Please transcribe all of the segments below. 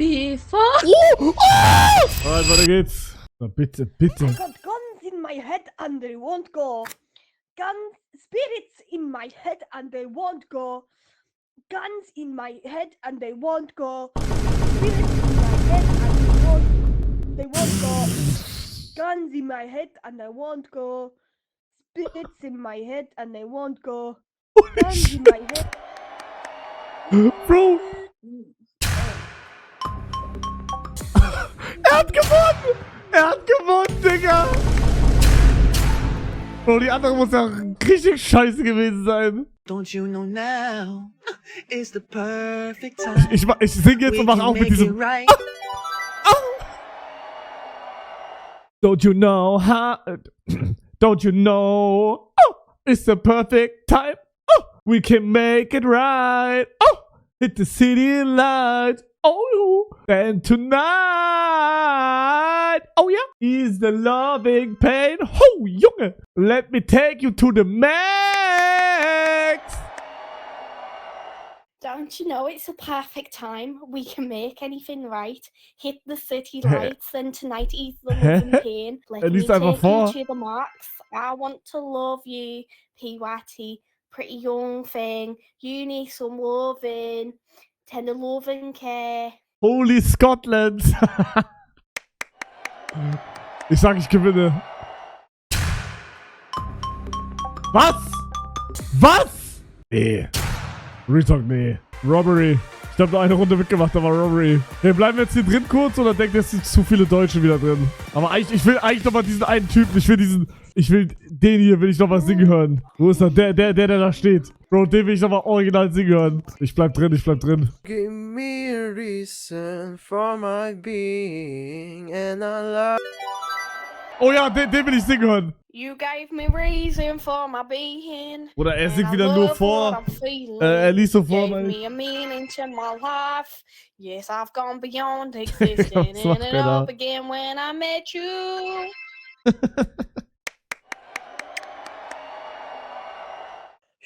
Before. Alright, weiter geht's. Na bitte, bitte. I got guns in my head and they won't go. Guns, spirits in my head and they won't go. Guns in my head and they won't go. Spirits in my head and they won't go. Guns in my head and they won't go. Spirits in my head and they won't go. Guns in my head. Bro! Er hat gewonnen! Er hat gewonnen, Digga! Bro, die andere muss ja richtig scheiße gewesen sein. Don't you know now is the perfect time. Ich singe jetzt und mach auch mit diesem... Right. Don't you know how... Don't you know... Oh, it's the perfect time. Oh, we can make it right. Oh, hit the city light. Oh, and tonight, oh yeah, is the loving pain. Oh, Junge, let me take you to the max. Don't you know it's a perfect time? We can make anything right. Hit the city lights, and tonight is the loving pain. Let me liest take einfach vor. you to the max. I want to love you, PYT, pretty young thing. You need some loving. Tender love and care. Holy Scotland. Ich sag, ich gewinne. Was? Was? Nee. Retalk, nee. Robbery. Ich hab nur eine Runde mitgemacht, aber Robbery. Hey, bleiben wir jetzt hier drin kurz oder denkt ihr, es sind zu viele Deutsche wieder drin? Aber eigentlich, ich will eigentlich nochmal diesen einen Typen. Ich will den hier will ich nochmal singen hören. Wo ist er? Der da steht. Bro, den will ich nochmal original singen hören. Ich bleib drin. Give me a reason for my being and I love. Oh ja, den will ich singen hören. You gave me reason for my being. Oder er singt and I wieder nur love vor. what I'm feeling. Er liest so vor, Gave meine me a meaning to my life. Yes, I've gone beyond existing, Was and macht it der all da? began when I met you.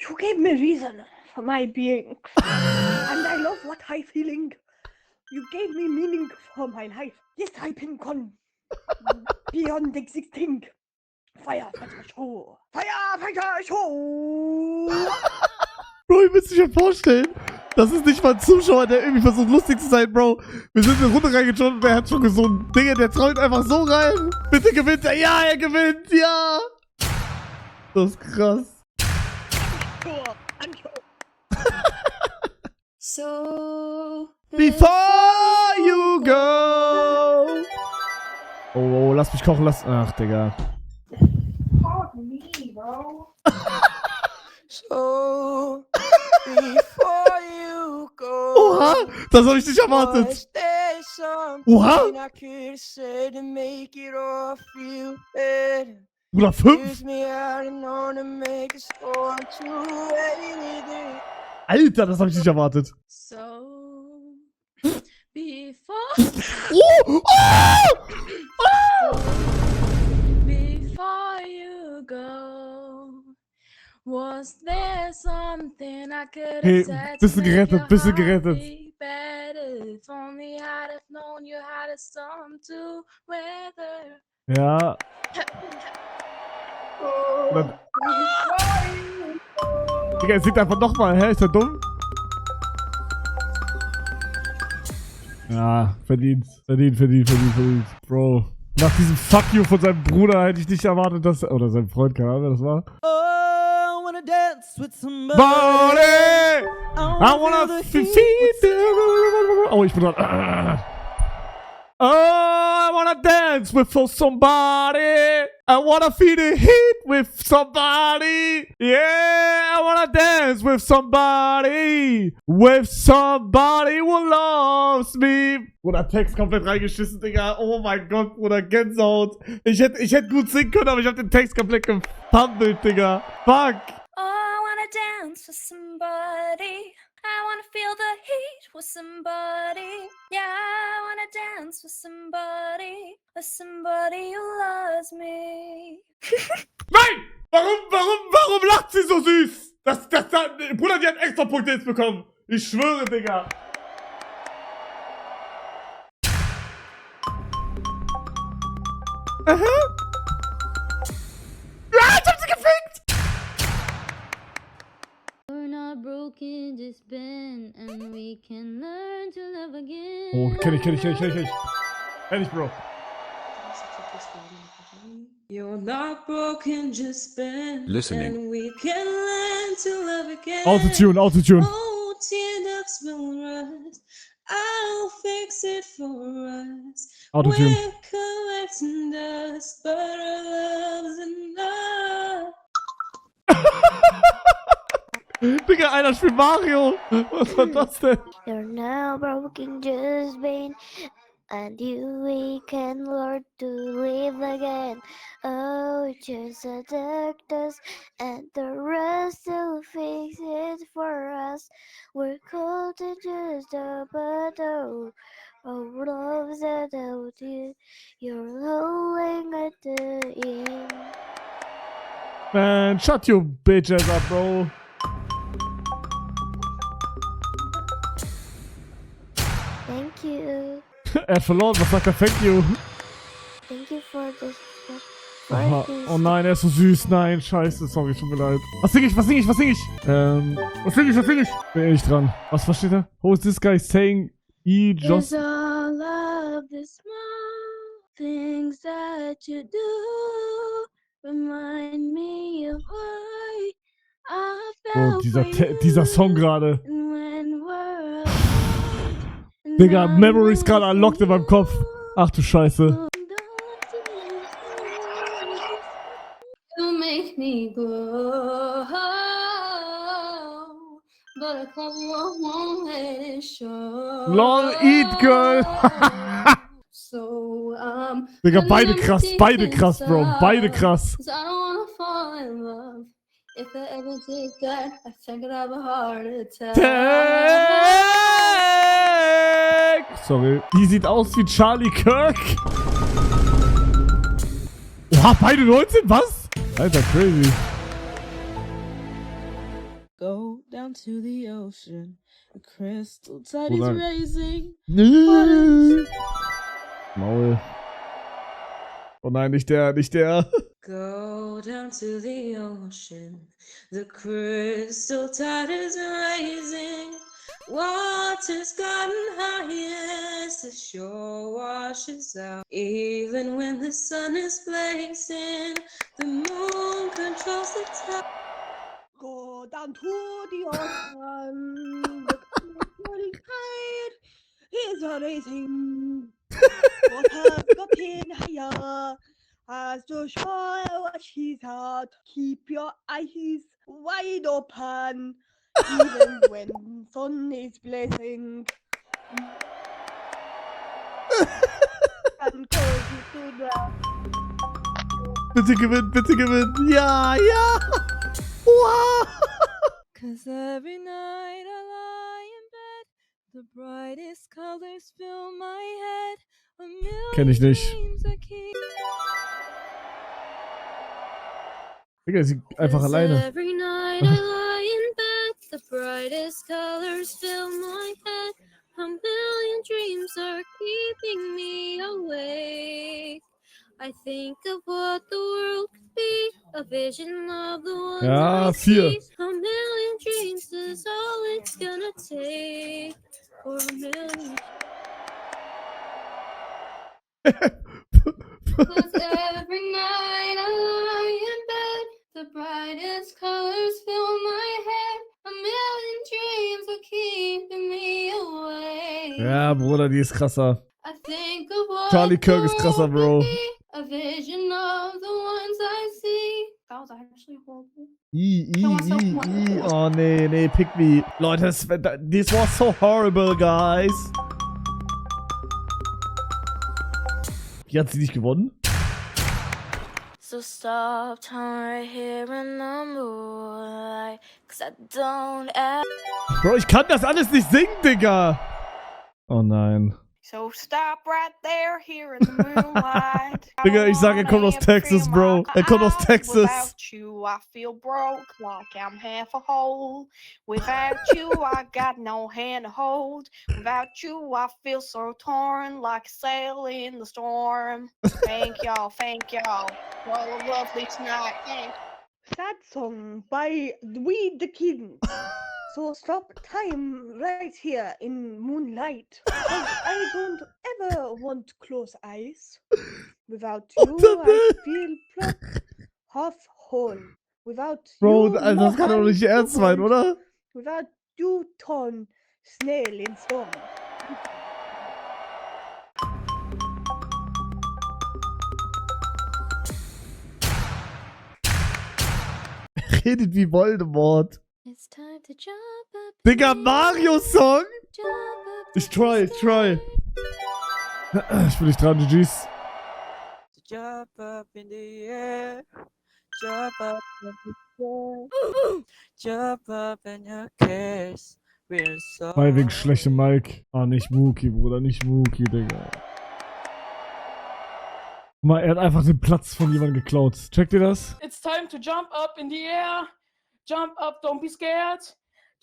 You gave me reason for my being. And I love what I feeling. You gave me meaning for my life. Yes, I've been gone beyond existing. Firefighter Show. Firefighter Show. Bro, ihr müsst euch ja vorstellen, das ist nicht mal ein Zuschauer, der irgendwie versucht lustig zu sein, Bro. Wir sind in eine Runde reingeschaut und der hat schon gesungen. Digga, der träumt einfach so rein. Bitte gewinnt er. Ja, er gewinnt. Ja. Das ist krass. So Before you go. Oh, lass mich kochen, Ach, Digga. Pardon me, bro. So before you go. Oha, das hab ich nicht erwartet. Was there something Oha. I could say to make it all feel better? Bruder, 5? Use me out and on to make a score to anything. Alter, das hab ich nicht erwartet. So before. Oh! Oh! Before you go, was there something I could Hey, have said bisschen to make gerettet, your bisschen heart gerettet. beat better? If only I'd have known you had a storm to weather. Ja. Digga, es singt einfach nochmal, hä? Ist er dumm? Ja, verdient. Bro. Nach diesem Fuck you von seinem Bruder hätte ich nicht erwartet, dass... Oder seinem Freund, keine Ahnung, wer das war. Oh, I wanna dance with somebody. Body! I wanna feel... Oh, ich bin dran. Oh, I wanna dance with somebody. I wanna feel the heat with somebody. Yeah, I wanna dance with somebody. With somebody who loves me. Bruder, Text komplett reingeschissen, Digga. Oh mein Gott, Bruder, Gänsehaut. Ich hätte gut singen können, aber ich hab den Text komplett gefummelt, Digga. Fuck. Oh, I wanna dance with somebody. I wanna feel the heat with somebody. Yeah, I wanna dance with somebody who loves me. Nein! Warum lacht sie so süß? Bruder, die hat extra Punkte jetzt bekommen. Ich schwöre, Digga. Aha. Ja, ich hab sie gefickt! We're not broken, just bent, and we can learn to love again. Oh, kenn ich. Kenn ich, Bro. You're not broken, just bent. Listening. And we can learn to love again. Autotune. Oh, teardrops will rust. I'll fix it for us. Autotune. We're collecting dust, but our love's enough. Digga, einer spielt Mario. Was war das denn? You're now broken, just been, and we can learn to live again. Oh, just attacked us, and the rest will fix it for us. We're called to just a battle. Our love's out you. You're holding at the end. Man, shut your bitch ass up, Bro. Thank you. Er hat verloren, was sagt er? Thank you. Thank you for this. Aha. Oh nein, er ist so süß. Nein, scheiße, sorry, tut mir leid. Was sing ich? Was sing ich? Was sing ich? Bin eh nicht dran. Was versteht er? Who is this guy saying? He just... It's all of the small things that you do. Remind me of why I Oh, felt dieser Song gerade. And when we're apart, Digga, and Memories I gerade unlocked in meinem Kopf. Ach du Scheiße. You make me glow, but a couple won't let it show. Lol, eat, girl. So, Digga, beide krass, Bro. Beide krass. 'cause I don't wanna fall in love. If I ever did that, I think I'd have a heart attack. Sorry. Die sieht aus wie Charlie Kirk. Oha, beide 19? Was? Alter, crazy. Go down to the ocean. The crystal tide Hold is on. raising. Maul. Oh nein, nicht der. Go down to the ocean. The crystal tide is rising. Water's gotten high as the shore washes out. Even when the sun is blazing, the moon controls the tide. Go down to the ocean. The tide is rising. Water's getting higher as the shore washes out. Keep your eyes wide open, even when sun is blazing. And close it to the Bitte gewinn. Ja. Wow. 'Cause every night I lie in bed, the brightest colors fill my head. A million Kenn ich nicht. dreams I keep. Digga, sie einfach alleine. Every night I lie in bed, the brightest colors fill my head. A million dreams are keeping me awake. I think of what the world could be, a vision of the ones Ja, I 4. see. A million dreams is all it's gonna take. For a million. 'Cause every night I lie in bed, the brightest colors fill my head. A million dreams are keeping me awake. Ja, Bruder, die ist krasser. I think of what Charlie Kirk the ist krasser, world Bro. could be, a vision of the ones I see. That was actually horrible. Oh, nee, pick me. Leute, this was so horrible, guys. Wie hat sie nicht gewonnen? So stop time right here in the moonlight, 'cause I don't ever Bro, ich kann das alles nicht singen, Digga. Oh nein. So stop right there here in the moonlight. I Digga, ich sag, er kommt aus wanna Texas, feel Bro. my Er kommt aus eyes. Texas. Without you, I feel broke, like I'm half a hole. Without you, I got no hand to hold. Without you, I feel so torn, like a sail in the storm. Thank y'all, thank y'all. Y'all are lovely tonight. Thanks. Sad song by We the Kids. So stop time right here in moonlight. 'Cause I don't ever want close eyes. Without you, I feel plump, half whole. Without Bro, you, Alter, das kann doch nicht ernst meinen, oder? Without you, torn snail in storm. Redet wie Voldemort. It's time to jump up. Digga, Mario-Song? Jump up. Ich try. Ich bin nicht dran, GG's. Jump up in the air, jump up in the air, jump up in your case. We're so. Weil wegen schlechtem Mic. Ah, nicht Mookie, Bruder, nicht Mookie, Digga. Guck mal, er hat einfach den Platz von jemandem geklaut. Checkt ihr das? It's time to jump up in the air. Jump up, don't be scared.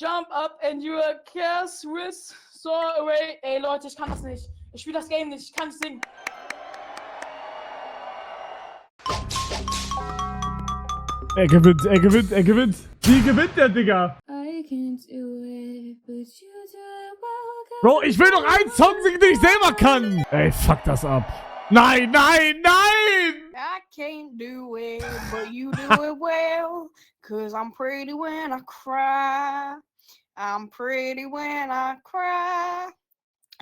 Jump up and your cares will soar away. Ey Leute, ich kann das nicht. Ich spiele das Game nicht. Ich kann nicht singen. Er gewinnt. Wie gewinnt der, Digga? I can't do it, but you do it well. Bro, ich will doch einen Song singen, den ich selber kann. Ey, fuck das ab. Nein! I can't do it, but you do it well. 'Cause I'm pretty when I cry. I'm pretty when I cry.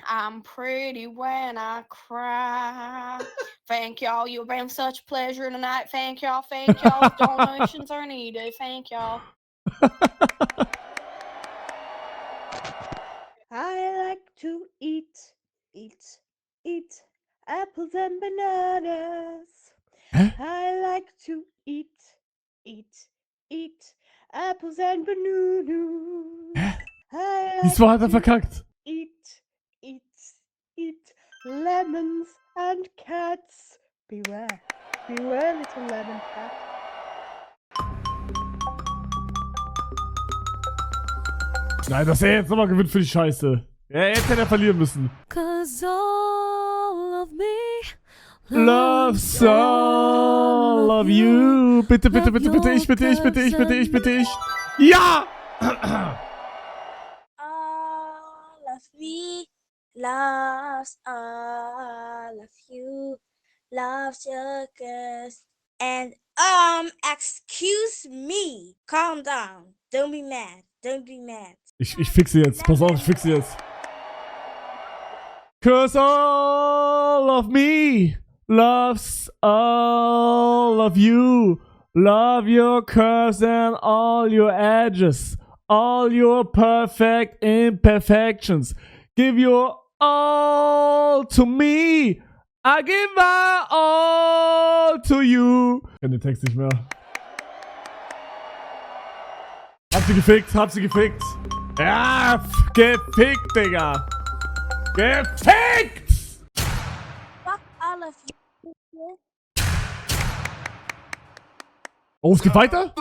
I'm pretty when I cry. Thank y'all. You've been such a pleasure tonight. Thank y'all. Donations are needed. Thank y'all. I like to eat apples and bananas. Hä? I like to eat apples and bananas. Hä? I like Diesmal hat er to verkackt. eat lemons and cats. Beware, little lemon cat. Nein, dass er jetzt nochmal gewinnt für die Scheiße. Ja, jetzt hätte er verlieren müssen. 'Cause all of me Loves all of you. Bitte, ich. Ja! All of me loves all of you, loves your girls. And excuse me, calm down, don't be mad. Ich fixe jetzt. Pass auf, ich fixe jetzt. 'Cause all of me loves all of you. Love your curves and all your edges. All your perfect imperfections. Give your all to me. I give my all to you. Ich kenn den Text nicht mehr. Hab sie gefickt. Ja, gefickt, Digga. Gefickt! Fuck all of you. Oh, es geht weiter?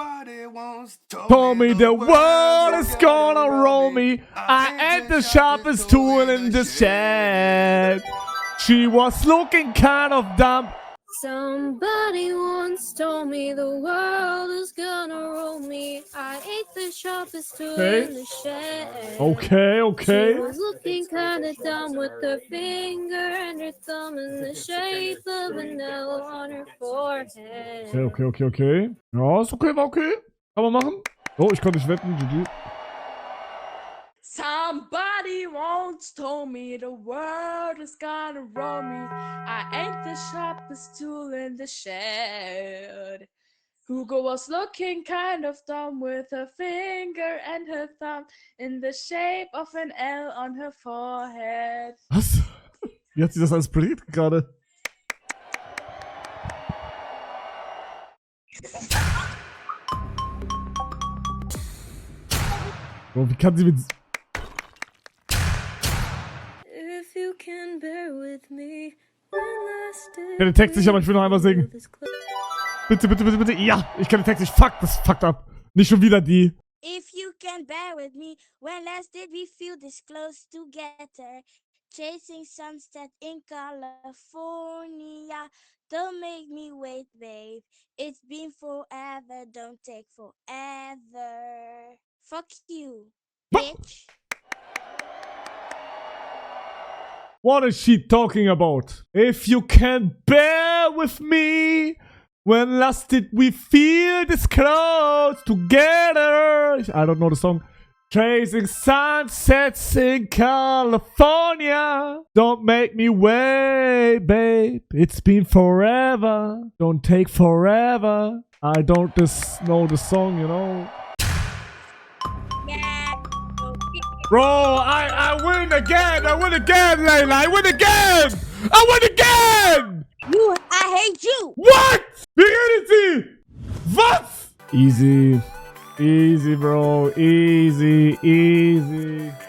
Told me the world is gonna roll me. I ain't the sharpest tool in the shed. She was looking kind of dumb. Somebody once told me the world is gonna roll me. I ain't the sharpest tool in the shed. Okay. She was looking kinda dumb with her finger and her thumb in the shape of an L on her forehead. Okay. Ja, ist okay, war okay. Kann man machen. Oh, ich konnte nicht wetten, GG. Somebody once told me the world is gonna roll me. I ain't the sharpest tool in the shed. Hugo was looking kind of dumb with her finger and her thumb in the shape of an L on her forehead. Was? Wie hat sie das alles predicted gerade? Oh, wie kann sie mit... If you can bear Ich kann den Text nicht, aber ich will noch einmal singen. Bitte, bitte, bitte, bitte. Ja, ich kann den Text nicht. Fuck, das fuckt ab. Nicht schon wieder die. If you can bear with me, when last did we feel this close together? Chasing sunset in California. Don't make me wait, babe. It's been forever, don't take forever. Fuck you, bitch. What is she talking about? If you can bear with me, when last did we feel this close together? I don't know the song. Chasing sunsets in California. Don't make me wait, babe. It's been forever. Don't take forever. I don't just know the song, you know. Bro, I win again! I win again, Layla! I win again! I win again! I hate you! What? Divinity! Was? Easy. Easy, bro. Easy, easy.